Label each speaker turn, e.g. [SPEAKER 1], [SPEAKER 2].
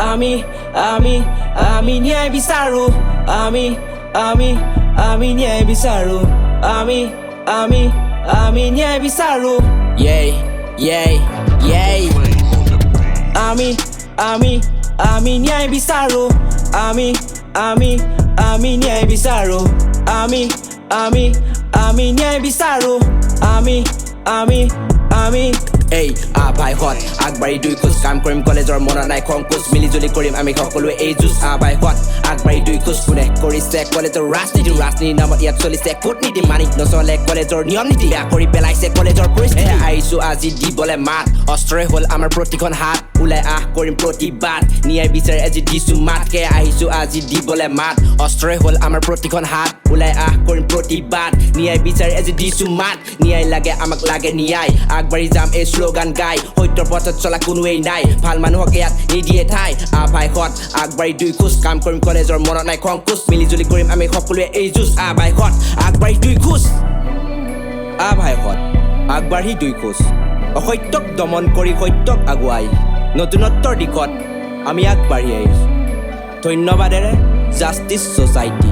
[SPEAKER 1] আমি ন্যায় বিচাৰো আমি ন্যায় বিচাৰো আমি ন্যায় বিচাৰো আমি ন্যায় বিচাৰো আমি ন্যায় বিচাৰো আমি ন্যায় বিচাৰো আমি
[SPEAKER 2] এই ভাই হত আগবাঢ়ি দুই খোজ কাম কৰিম কলেজৰ মনত নাই খংকুচ মিলিজুলি কৰিম আমি সকলোৱে এই যুঁজ ভাই হত আগবাঢ়ি দুই খোজ কোনে কৰিছে কলেজৰ ৰাজনীতিৰ নামত ইয়াত চলিছে কূটনীতি মানিক নচলে কলেজৰ নিয়ম নীতি বেয়া কৰি পেলাইছে কলেজৰ পৰিস্থিতি আহিছো আজি দিবলে মাত অস্ত্ৰই হ'ল আমাৰ প্ৰতিখন হাত ওলাই কৰিম প্ৰতিবাদ ন্যায় বিচাৰি আজি দিছো মাতকে আহিছো আজি দিবলে মাত অস্ত্ৰই হ'ল আমাৰ প্ৰতিখন হাত ওলাই কৰিম প্ৰতিবাদ ন্যায় বিচাৰি আজি দিছো মাত ন্যায় লাগে আমাক লাগে ন্যায় আগবাঢ়ি যাম এই শ্লোগান গাই সত্যৰ পথত চলা কোনোৱেই নাই ভাল মানুহক ইয়াত নিদিয়ে ঠাই ভাই হত আগবাঢ়ি দুই খোজ কাম কৰিম কলেজৰ মনত নাই খংকুচ মিলিজুলি কৰিম আমি সকলোৱে এই যুঁজ ভাই হত আগবাঢ়ি দুই খোজ ভাই হত আগবাঢ়ি দুই খোজ অসত্যক দমন কৰি সত্যক আগুৱাই নতুনত্বৰ দিশত আমি আগবাঢ়ি আহিছো ধন্যবাদেৰে জাষ্টিছ ছ'চাইটি